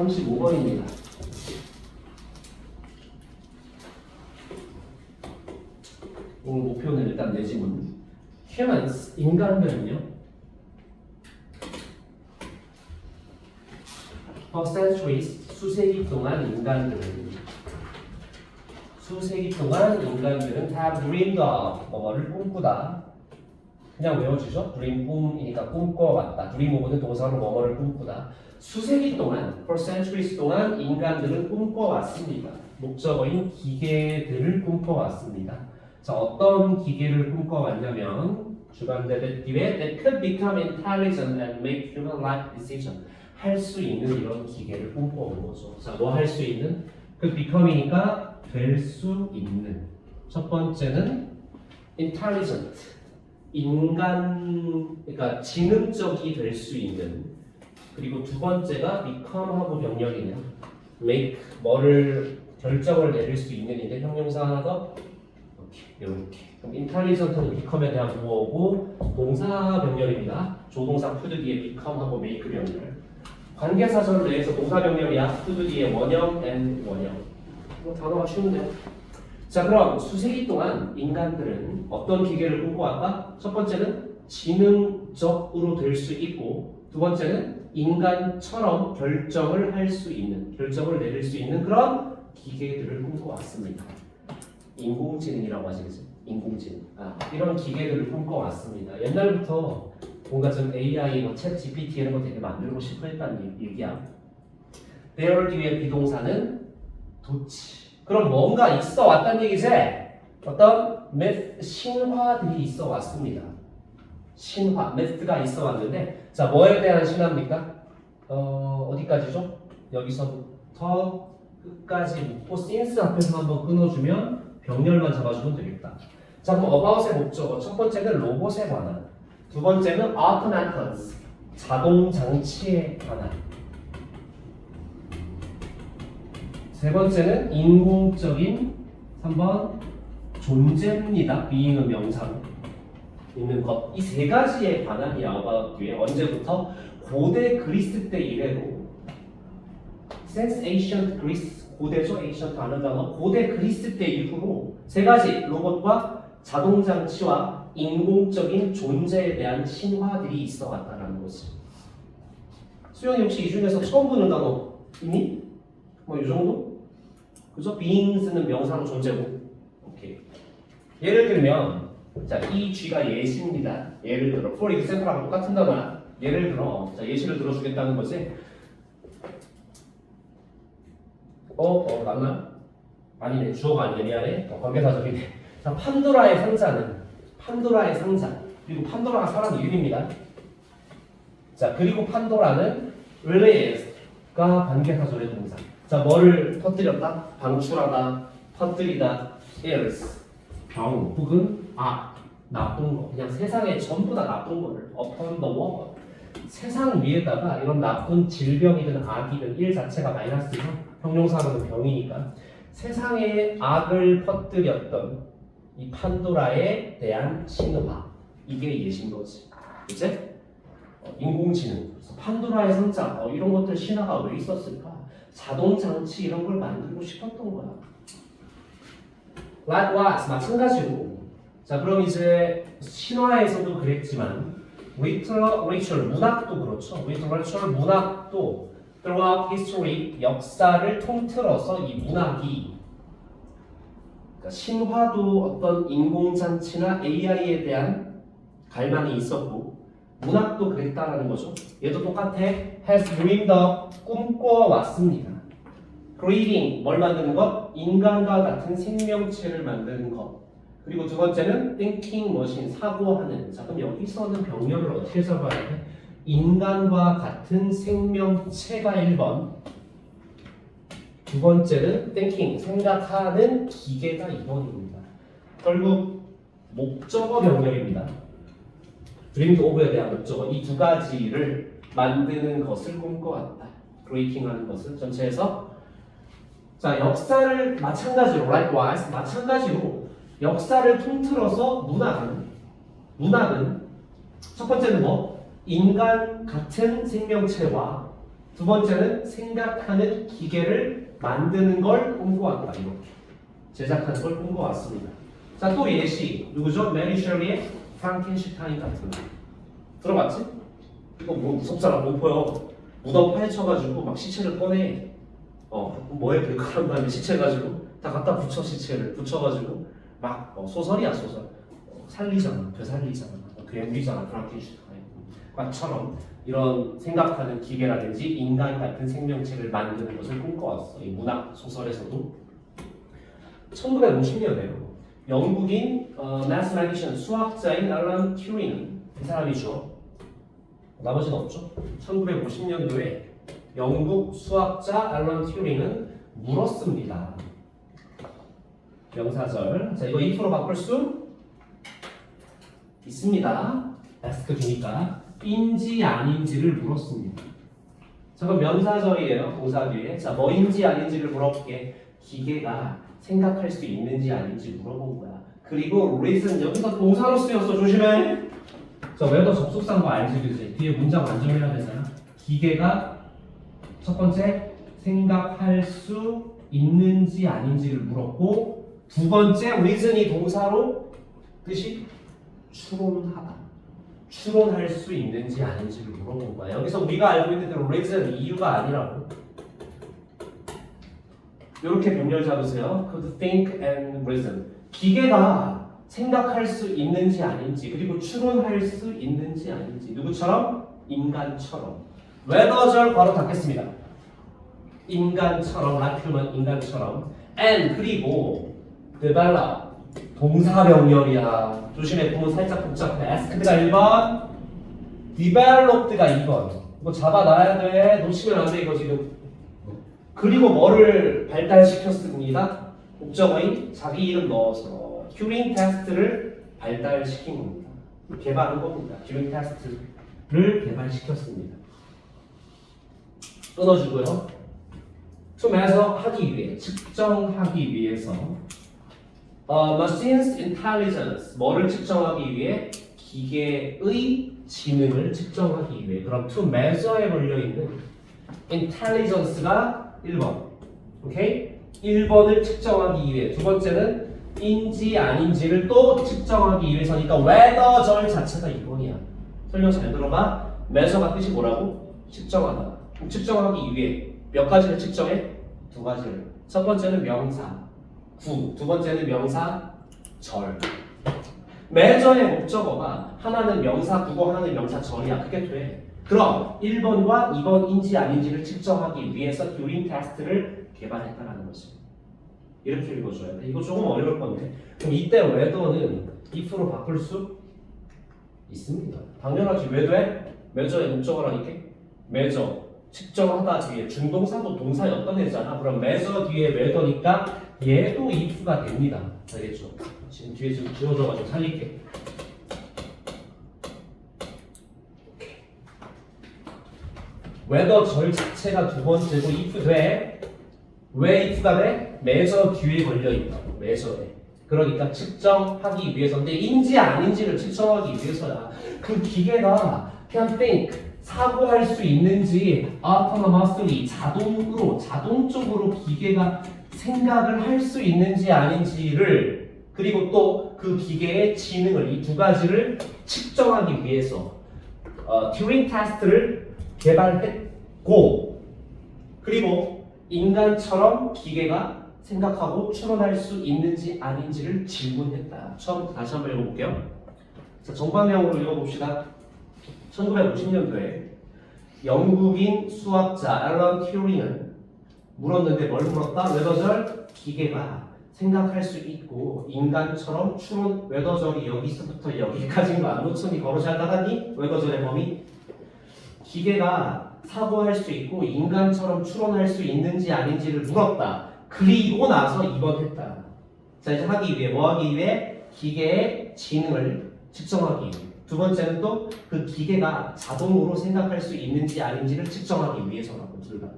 35번입니다. 오늘 목표는 일단 내지문. humans, 인간들은요. for centuries, 수세기 동안 인간들은 have dreamed of 뭐를 꿈꾸다. 그냥 외워주죠. dream 꿈이니까 꿈꿔왔다. dream of는 동사로 뭐를 꿈꾸다. 수세기 동안, for centuries 동안 인간들은 꿈꿔왔습니다. 목적어인 기계들을 꿈꿔왔습니다. 자, 어떤 기계를 꿈꿔왔냐면 주관대들 기회 that could become intelligent and make human life decision. 할 수 있는 이런 기계를 꿈꿔온 거죠. 자, 뭐 할 수 있는? could become이니까 될 수 있는. 첫 번째는 intelligent. 그러니까 지능적이 될 수 있는. 그리고 두 번째가 become하고 병렬이네요. make, 뭐를 결정을 내릴 수 있는인데 형용사 하나 더 이렇게. 그럼 intelligent는 become에 대한 보어고 동사 병렬입니다. 조동사 put 뒤에 become하고 make 병렬. 관계사절 내에서 동사 병렬이야. put 뒤에 원형 and 원형. 뭐 단어가 쉬운데요. 자, 그럼 수세기 동안 인간들은 어떤 기계를 꿈꿔왔다? 첫 번째는 지능적으로 될 수 있고, 두 번째는 인간처럼 결정을 할 수 있는, 결정을 내릴 수 있는 그런 기계들을 꿈꿔왔습니다. 인공지능이라고 하시겠죠? 인공지능. 이런 기계들을 꿈꿔왔습니다. 옛날부터 뭔가 좀 AI, 챗 GPT 이런 거 되게 만들고 싶어 했다는 얘기야. there 뒤에 비동사는 도치. 그럼 뭔가 있어 왔다는 얘기지? 어떤 신화들이 있어 왔습니다. 신화, myth가 있어 왔는데, 자, 뭐에 대한 신화입니까? 어디까지죠? 여기서부터 끝까지 묶고 since 앞에서 한번 끊어주면 병렬만 잡아주면 되겠다. 자, 그럼 about의 목적어 첫 번째는 로봇에 관한, 두 번째는 automatons 자동 장치에 관한, 세 번째는 인공적인 3번 존재입니다. being은 명사로 있는 것. 이 세 가지에 관한 이 about 뒤에 언제부터 고대 그리스 때 이래로 since ancient Greece 고대죠. ancient 하는 단어 고대 그리스 때 이후로 세 가지 로봇과 자동 장치와 인공적인 존재에 대한 신화들이 있어 왔다라는 거지. 수영이 혹시 이 중에서 처음 보는 단어 있니? 뭐 이 정도? 그죠? beings는 명사로 존재고. 오케이. 예를 들면 자, 이 G가 예시입니다. 예를 들어 for example하고 똑같은 단어야. 예를 들어 자, 예시를 들어주겠다는 거지. 맞나? 아니네. 주어가 아니네. 미안해. 관계사적이네. 자, 판도라의 상자는 판도라의 상자 그리고 판도라가 사람 이름입니다. 자, 그리고 판도라는 release가 관계사절의 동사. 자, 뭐를 터뜨렸다? 방출하다, 터뜨리다, is 병 혹은 나쁜 거. 그냥 세상에 전부 다 나쁜 거를 upon the world. 세상 위에다가 이런 나쁜 질병이든 악이든 일 자체가 마이너스죠. 형용사로는 병이니까 세상에 악을 퍼뜨렸던 이 판도라에 대한 신화. 이게 예신 거지. 이제 인공지능. 그래서 판도라의 상자. 이런 것들 신화가 왜 있었을까? 자동 장치 이런 걸 만들고 싶었던 거야. Likewise, 마찬가지로. 자, 그럼 이제 신화에서도 그랬지만 literature, 문학도 그렇죠. literature, 문학도 throughout history, 역사를 통틀어서 이 문학이 그러니까 신화도 어떤 인공장치나 AI에 대한 갈망이 있었고 문학도 그랬다라는 거죠. 얘도 똑같아. has dreamed of, 꿈꿔왔습니다. creating, 뭘 만드는 것? 인간과 같은 생명체를 만드는 것. 그리고 두 번째는 thinking machine, 사고하는. 자, 그럼 여기서는 병렬을 어떻게 잡아야 돼? 인간과 같은 생명체가 1번. 두 번째는 thinking, 생각하는 기계가 2번입니다. 결국 목적어 병렬입니다. dreamed of에 대한 목적어 이 두 가지를 만드는 것을 꿈꿔왔다. creating 하는 것을 전체에서 자, 역사를 마찬가지로 likewise 마찬가지로 역사를 통틀어서 문학은 첫 번째는 뭐? 인간 같은 생명체와 두 번째는 생각하는 기계를 만드는 걸 꿈꿔왔다. 이렇게 제작하는 걸 꿈꿔왔습니다. 자, 또 예시 누구죠? 메리 셜리의 프랑켄슈타인 같은 거 들어봤지? 이거 뭐 무섭잖아. 못 보여. 무덤 파헤쳐가지고 막 시체를 꺼내. 뭐에 불칼한 다음에 시체 가지고 다 갖다 붙여. 시체를 붙여가지고 막 소설이야 소설. 살리잖아. 되살리잖아. 괴물이잖아. 프랑켄슈타인과처럼 이런 생각하는 기계라든지 인간 같은 생명체를 만드는 것을 꿈꿔왔어. 이 문학 소설에서도. 1950년에요. 영국인 mathematician 수학자인 알런 튜링 이 사람이죠. 나머지는 없죠. 1950년도에 영국 수학자 알런 튜링은 물었습니다. 명사절. 자, 이거 if로 바꿀 수 있습니다. ask 주니까 인지 아닌지를 물었습니다. 저건 명사절이에요. 동사 뒤에. 자, 뭐인지 아닌지를 물어볼게. 기계가 생각할 수 있는지 아닌지 물어본 거야. 그리고 reason 여기서 동사로 쓰였어. 조심해. 자, whether 접속사인 거 알지, 그지? 뒤에 문장 완전해야 되잖아. 기계가 첫 번째 생각할 수 있는지 아닌지를 물었고, 두 번째 reason이 동사로 뜻이 추론하다. 추론할 수 있는지 아닌지를 물어본 거야. 여기서 우리가 알고 있는 대로 reason 이유가 아니라고. 이렇게 병렬 잡으세요. could think and reason. 기계가 생각할 수 있는지 아닌지 그리고 추론할 수 있는지 아닌지 누구처럼? 인간처럼. whether절 바로 닫겠습니다. 인간처럼 like면 인간처럼 and 그리고 develop 동사 병렬이야. 조심해. 부분 살짝 복잡해. asked가 1번 developed가 2번. 이거 잡아놔야 돼. 놓치면 안 돼 이거 지금. 그리고 뭐를 발달시켰습니다. 목적어인 자기 이름 넣어서 튜링 테스트를 발달시킨 겁니다. 개발한 겁니다. 튜링 테스트를 개발시켰습니다. 끊어주고요. to measure 하기 위해, 측정하기 위해서 machine's intelligence 뭐를 측정하기 위해? 기계의 지능을 측정하기 위해. 그럼 to measure에 걸려있는 intelligence가 1번. 오케이? 1번을 측정하기 위해. 두 번째는 인지 아닌지를 또 측정하기 위해서니까 whether절 자체가 2번이야. 설명 잘 들어봐. measure가 뜻이 뭐라고? 측정하다. 그럼 측정하기 위해 몇 가지를 측정해? 두 가지를. 첫 번째는 명사 구, 두 번째는 명사 절. measure의 목적어가 하나는 명사 구고 하나는 명사 절이야. 그게 돼. 그럼 1번과 2번인지 아닌지를 측정하기 위해서 튜링 테스트를 개발했다라는 거지. 이렇게 읽어줘야 돼. 이거 조금 어려울 건데. 그럼 이때 whether는 if로 바꿀 수 있습니다. 당연하지. 왜 돼? measure의 목적어라니까. measure 측정하다 뒤에 준동사도 동사였던 애잖아. 그럼 measure 뒤에 whether니까 얘도 if가 됩니다. 알겠죠? 지금 뒤에 좀 지워져가지고 살릴게. whether 절 자체가 두 번째고 if 돼. 왜 if가 돼? measure 뒤에 걸려있다. measure에. 그러니까 측정하기 위해서인데 인지 아닌지를 측정하기 위해서야. 그 기계가 그냥 think 사고할 수 있는지 autonomously 자동적으로 기계가 생각을 할 수 있는지 아닌지를 그리고 또 그 기계의 지능을 이 두 가지를 측정하기 위해서 튜링 테스트를 개발했고 그리고 인간처럼 기계가 생각하고 추론할 수 있는지 아닌지를 질문했다. 처음부터 다시 한번 읽어볼게요. 자, 정방향으로 읽어봅시다. 1950년도에 영국인 수학자 앨런 튜링은 물었는데 뭘 물었다? whether절 기계가 생각할 수 있고 인간처럼 추론 whether절이 여기서부터 여기까지인 거 안 놓쳤니? 걸어 잘 나가니? whether절의 범위 기계가 사고할 수 있고 인간처럼 추론할 수 있는지 아닌지를 물었다. 그리고 나서 2번 했다. 자, 이제 하기 위해 뭐 하기 위해? 기계의 지능을 측정하기 위해. 두 번째는 또 그 기계가 자동으로 생각할 수 있는지 아닌지를 측정하기 위해서라고. 둘 다.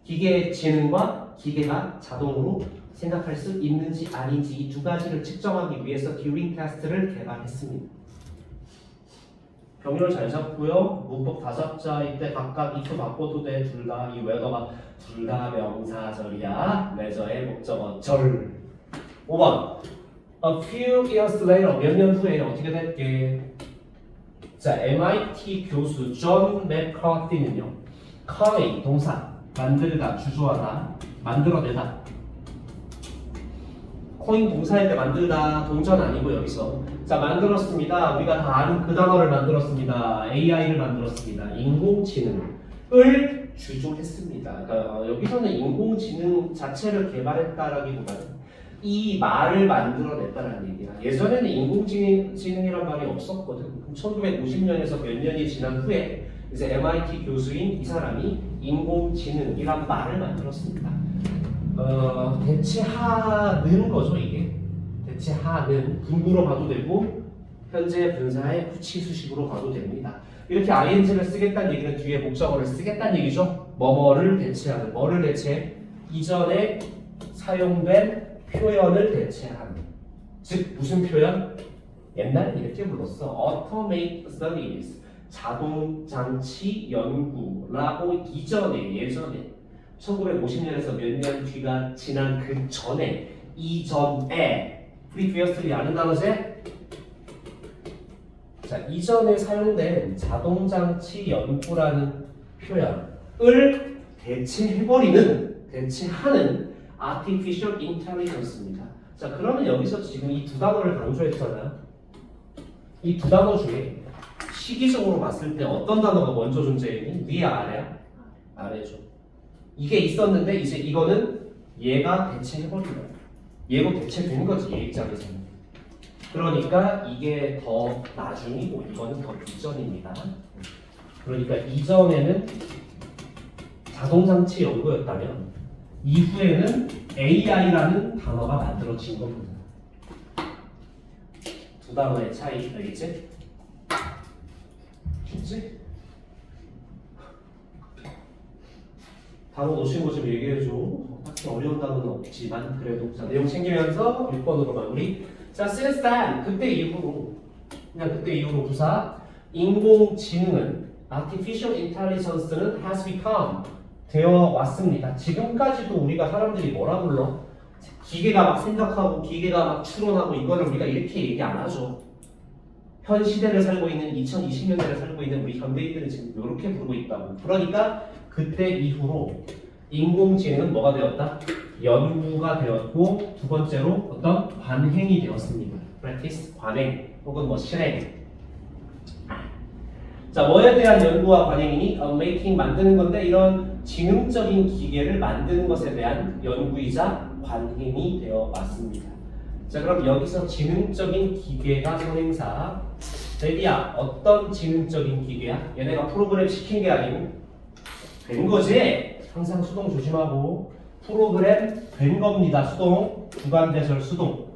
기계의 지능과 기계가 자동으로 생각할 수 있는지 아닌지 이 두 가지를 측정하기 위해서 튜링 테스트를 개발했습니다. 병렬 잘 잡고요. 문법 다잡자일 때 각각 if 바꿔도 돼. 둘 다. 이 웨더가 둘 다 명사절이야. 레저의 목적어 절. 5번. A few years later. 몇 년 후에 어떻게 될게? 자, MIT 교수 존 맥카티는요. coming 동사 만들다, 주조하다, 만들어내다. 코인 동사일 때 만들다 동전 아니고 여기서 자 만들었습니다. 우리가 다 아는 그 단어를 만들었습니다. AI를 만들었습니다. 인공지능을 주조했습니다. 그러니까 여기서는 인공지능 자체를 개발했다라기보다는 이 말을 만들어냈다라는 얘기야. 예전에는 인공지능이란 말이 없었거든. 1950년에서 몇 년이 지난 후에 이제 MIT 교수인 이 사람이 인공지능이란 말을 만들었습니다. 대체하는 거죠 이게. 대체하는 분구로 봐도 되고 현재 분사의 후치 수식으로 봐도 됩니다. 이렇게 ing를 쓰겠다는 얘기는 뒤에 목적어를 쓰겠다는 얘기죠. 뭐뭐를 대체하는, 뭐를 대체? 이전에 사용된 표현을 대체하는. 즉 무슨 표현? 옛날에 이렇게 불렀어. Automate Studies, 자동장치 연구라고 이전에 예전에 1950년에서 몇 년 뒤가 지난 그 전에 이전에 previously 아는 단어지? 자 이전에 사용된 자동장치 연구라는 표현을 대체해버리는 대체하는 artificial intelligence입니다. 자 그러면 여기서 지금 이 두 단어를 강조했잖아요. 이 두 단어 중에 시기적으로 봤을 때 어떤 단어가 먼저 존재했니? 위야 아래야? 아래죠. 이게 있었는데 이제 이거는 얘가 대체해버린 거야. 얘로 대체된 거지 얘 입장에서는. 그러니까 이게 더 나중이고 이거는 더 이전입니다. 그러니까 이전에는 자동장치 연구였다면 이후에는 AI라는 단어가 만들어진 겁니다. 두 단어의 차이 알겠지? 쉽지? 단어 놓친 거 좀 얘기해줘. 딱히 어려운 단어는 없지만 그래도 자 내용 챙기면서 6번으로 마무리. 자 since then 그때 이후로 그냥 그때 이후로 부사 인공지능은 artificial intelligence는 has become 되어 왔습니다. 지금까지도 우리가 사람들이 뭐라 불러? 기계가 막 생각하고 기계가 막 추론하고 이거를 우리가 이렇게 얘기 안 하죠. 현 시대를 살고 있는 2020년대를 살고 있는 우리 현대인들은 지금 이렇게 부르고 있다고. 그러니까 그때 이후로 인공지능은 뭐가 되었다? 연구가 되었고 두 번째로 어떤 관행이 되었습니다. practice, 관행 혹은 뭐 실행. 자 뭐에 대한 연구와 관행이니? making 만드는 건데 이런 지능적인 기계를 만드는 것에 대한 연구이자 관행이 되어 왔습니다. 자 그럼 여기서 지능적인 기계가 선행사. 데디야 어떤 지능적인 기계야? 얘네가 프로그램 시킨 게 아니고 된 거지? 항상 수동 조심하고 프로그램 된 겁니다. 수동 주관대절 수동.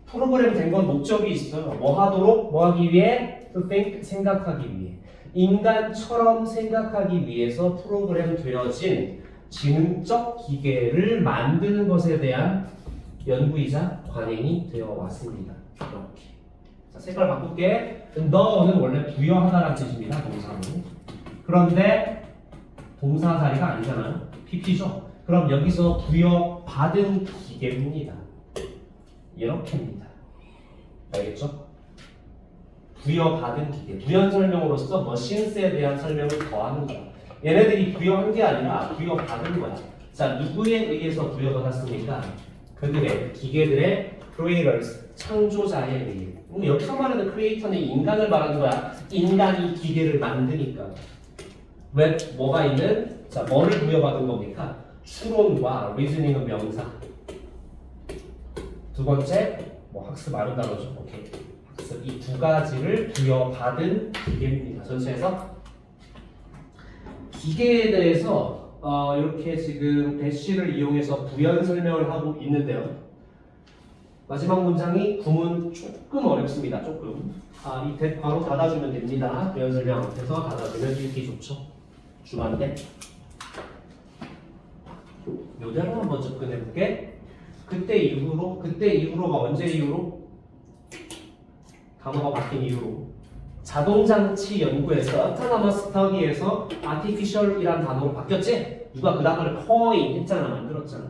프로그램 된 건 목적이 있어요. 뭐 하도록? 뭐 하기 위해? To think 생각하기 위해. 인간처럼 생각하기 위해서 프로그램 되어진 지능적 기계를 만드는 것에 대한 연구이자 관행이 되어 왔습니다. 이렇게. 자, 색깔 바꿀게. 너는 원래 부여하다라는 뜻입니다. 동사로. 그런데 동사 자리가 아니잖아요. PP죠. 그럼 여기서 부여받은 기계입니다. 이렇게입니다. 알겠죠? 부여받은 기계. 부연 설명으로서 머신스에 대한 설명을 더하는 거야. 얘네들이 부여한 게 아니라 부여받은 거야. 자, 누구에 의해서 부여받았습니까? 그들의 기계들의 creators, 창조자에 의해. 여기서 말하는 creator는 인간을 말하는 거야. 인간이 기계를 만드니까. 왜 뭐가 있는? 자, 뭐를 부여받은 겁니까? 추론과 reasoning은 명사. 두 번째, 뭐 학습 아는 단어죠. 오케이. 학습 이 두 가지를 부여받은 기계입니다. 전체에서 기계에 대해서 이렇게 지금 대시를 이용해서 부연 설명을 하고 있는데요. 마지막 문장이 구문 조금 어렵습니다. 조금. 이 대 바로 닫아주면 됩니다. 부연 설명 앞에서 닫아주면 읽기 좋죠. 주만데. 요대로 한번 접근해볼게. 그때 이후로가 언제 이후로? 단어가 바뀐 이후로 자동장치 연구에서 autonomous study에서 artificial이란 단어로 바뀌었지? 누가 그 단어를 coin 했잖아, 만들었잖아.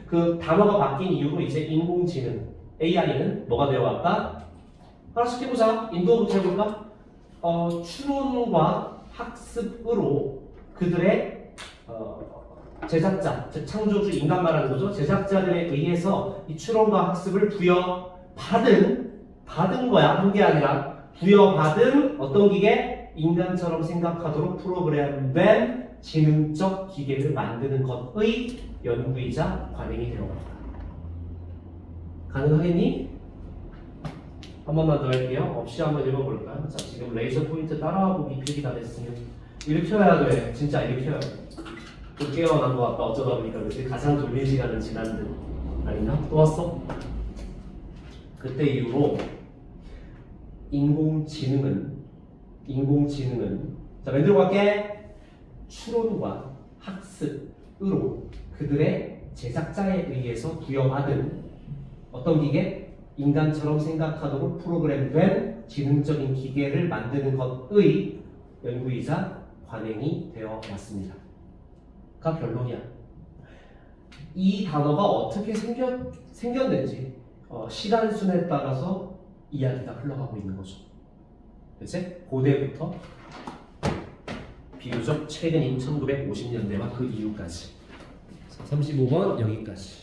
그 단어가 바뀐 이후로 이제 인공지능 AI는 뭐가 되어왔다? 하나씩 해보자. 인도부터 해볼까? 추론과 학습으로 그들의 제작자, 즉 창조주 인간 말하는 거죠. 제작자들에 의해서 이 추론과 학습을 받은 거야. 한 게 아니라 부여받은 어떤 기계? 인간처럼 생각하도록 프로그램된 지능적 기계를 만드는 것의 연구이자 관행이 되어간다. 가능하겠니? 한 번만 더 할게요. 없이 한번 읽어볼까요? 자, 지금 레이저 포인트 따라하고 필기 다 됐으면 일으켜야 돼. 진짜 일으켜야 돼. 또 깨어난 거 같다. 어쩌다 보니까 그치? 가장 돌린 시간은 지난 듯. 아닌가? 또 왔어? 그때 이후로 인공지능은 자, 만들어 갈게. 추론과 학습으로 그들의 제작자에 의해서 부여받은 어떤 기계? 인간처럼 생각하도록 프로그램된 지능적인 기계를 만드는 것의 연구이자 관행이 되어 왔습니다. 가 결론이야. 이 단어가 어떻게 생겼는지 시간순에 따라서 이야기가 흘러가고 있는 거죠. 그치? 고대부터 비교적 최근인 1950년대와 그 이후까지. 35번 여기까지.